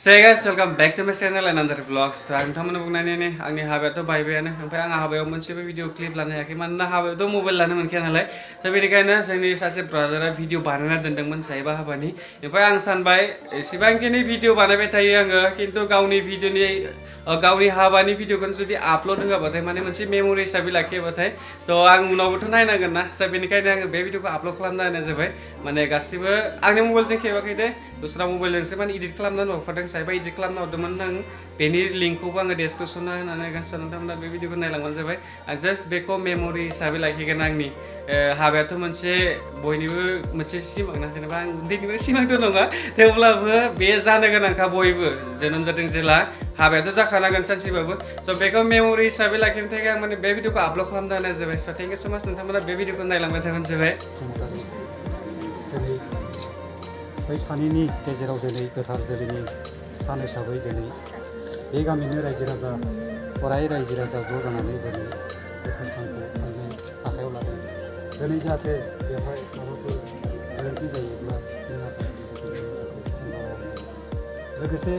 So hey guys, welcome back to my channel and another vlog. So नोंथांमोननो बुंनानै नै आंनि हाबायाथ' बायबायानो ओमफ्राय आं हाबायाव मोनसेबो भिडिअ क्लिप लानो हायाखै मानोना हाबायावथ' मबाइल लानो मोनखाया नालाय स' बेनिखायनो जोंनि सासे ब्रादारा भिडिअ बानायना दोनदोंमोन जाहैबा हाबानि ओमफ्राय आं सानबाय एसेबांखिनि भिडिअ बानायबाय थायो आङो खिन्थु गावनि हाबानि भिडिअखौनो जुदि आपल'ड होआबाथाय माने मोनसे मेम'रि हिसाबै लाखियोबाथाय थ' आं उनावबोथ' नायनांगोन ना स' बेनिखायनो आङो बे भिडिअखौ आपल'ड खालामना होनाय जाबाय माने गासिबो आंनि मबाइलजों खेबाखै दे दस्रा मबाइलजोंसो माने इडिट खालामनानै हरफादों जाहैबाय इडिट खालामना हरदोंमोन आं बेनि लिंकखौबो आङो डेसक्रिपसनाव होनानै गांसे नोंथांमोना बे भिडिअखौ नायलांबानो जाबाय आं जास्ट बेखौ मेम'रि हिसाबै लाखिगोन आंनि हाबायाथ' मोनसे बयनिबो मोनसे सिमां ना जेनेबा आं उन्दैनिफ्राय सिमांथ' नङा थेवब्लाबो बे जानो गोनांखा बयबो जोनोम जादों जेला हाबायाथ' जाखानांगोन सानसेबाबो स' बेखौ मेम'रि हिसाबै लाखिनो थाखाय आं माने बे भिडिअखौ आपल'ड खालामना होनाय जाबाय स' थेंक इउ स' माच नोंथांमोना बे भिडिअखौ नायलांबाय थाबानो जाबाय बै सानैनि गेजेराव दिनै गोथार जुलिनि सान हिसाबै दिनै बे गामिनि रायजो राजा अराय रायजो राजा ज' जानानै दिनै गोथार सानखौ आंनि आखायाव लादों दिनै जाहाथे बेवहाय माबाफोर गोरोन्थि जायोब्ला लोगोसे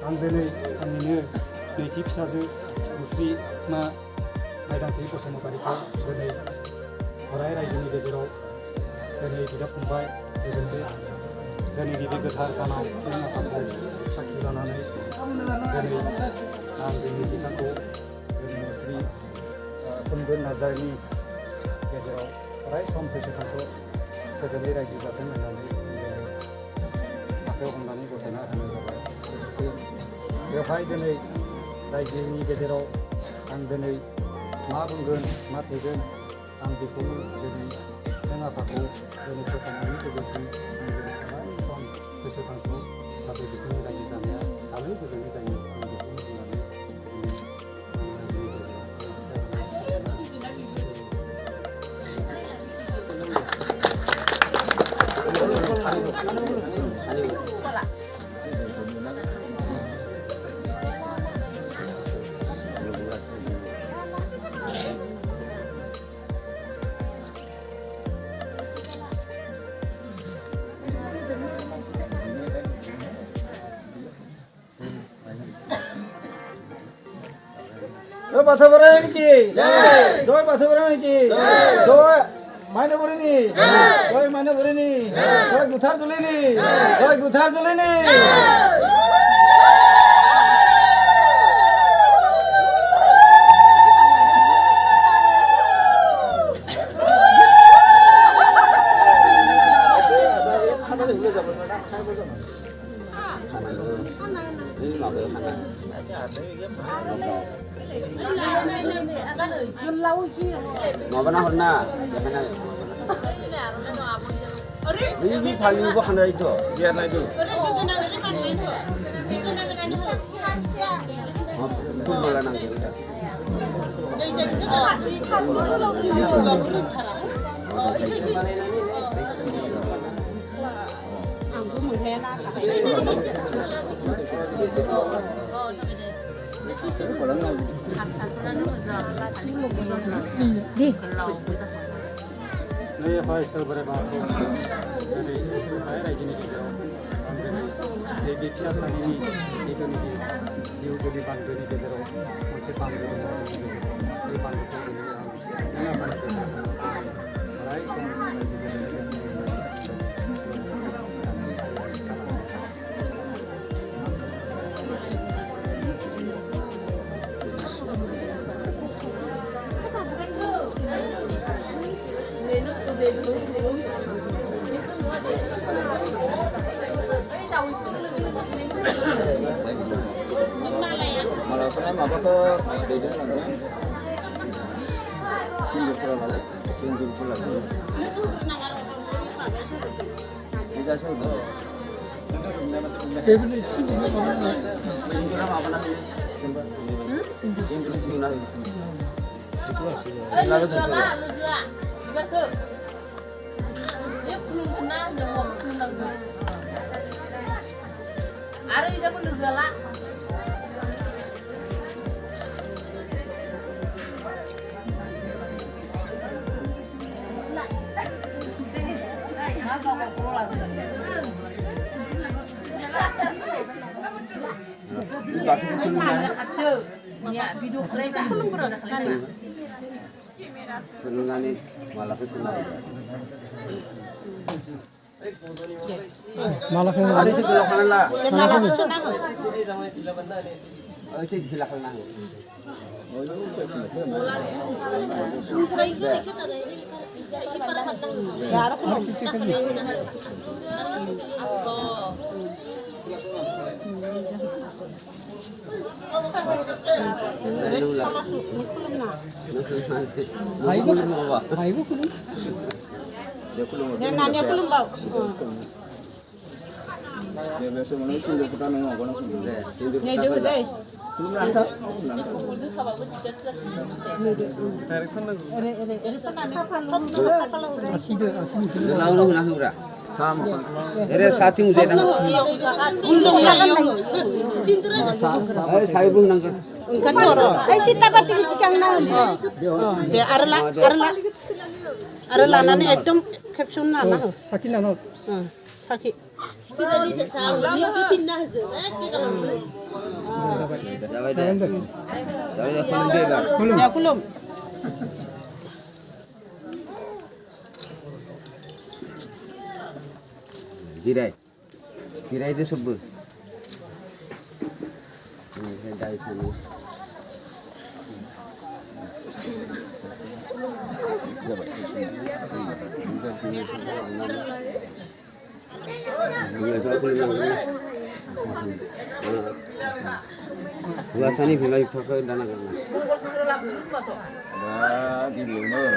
आं दिनै आंनिनो नैथि फिसाजो मुस्रि मा माइदांस्रि बसुमतारीखौ दिनै अराय रायजोनि गेजेराव दिनै बिदा फंबाय लोगोसे दिनैनि बे गोथार सानाव बे आफाखौ साखि लानानै दिनै आं जोंनि बिथांखौ मुस्रि कुन्दन नार्जारिनि गेजेराव अराय सम फैसा थांखौ गोजोनै रायजो जाथों होननानै आखायाव हमनानै गथायना होनाय जाबाय लोगोसे बेवहाय दिनै रायजोनि गेजेराव आं दिनै मा बुंगोन मा थेगोन आं बेखौनो दिनै जों आफाखौ दिनै फोथायनायनि गेजेरजों गोसोखांथौ जाहाथे बिसोरनि रायजो जानाया आलो गोजोनै जायो आं बेखौनो बुंनानै जय बाथौबुरानि की जय बाथौबुरानि की जय माइनावबुरिनि जय माइनावबुरिनि जय गुथार जुलिनि जय गुथार जुलिनि Ngapa nak pernah? Jangan nak. Ini paling bukan dari itu. Biar nak itu. Itu malah nanti. नै आफा इसोर बोराइ बाथौ दिनै अराय रायजोनि गेजेराव आं दिनै बे फिसा सानैनि जिथुनिखि जिउ जुलि बान्दोनि गेजेराव मोनसे बान्दो दङ जोंनि गेजेराव बे बान्दोखौ दिनै आं अराय सम Malah saya apa ke beda nanti. Singgah pula lagi. Tidak sudah. Singgah apa nanti? Singgah nanti. Itu sih. Lalu juga juga ke. Dia belum pernah nyoba belum lagi. Ada juga pun segala. Nah, kau perlu lagi. 같이 야 비디오 클립 쿨룸으로 나가는 Senengane malah kesenang. Malah kan Ada sih belok kanan lah. malah senang Oh itu di belakang. ya aku mau Ayo mau apa? ayo kan yang nanya belum bau Dia biasa manusia dia kita nengok orang sudah. nya itu deh Belum ada. aside Lalu nak berapa? Sama. Ada satu muda nang. untung kan Saya belum nang. kan koro ai sita pati cikang na se arla nani ekdom caption na na sakina no sakit Kita di sesama ni pindah je, nanti kalau Jawab dah. Jawab dah pun dia dah. ya kulum Jirai. Jirai itu sebut. Ini dari sana. Biasanya bila pakai dana kan. Nah, di luar.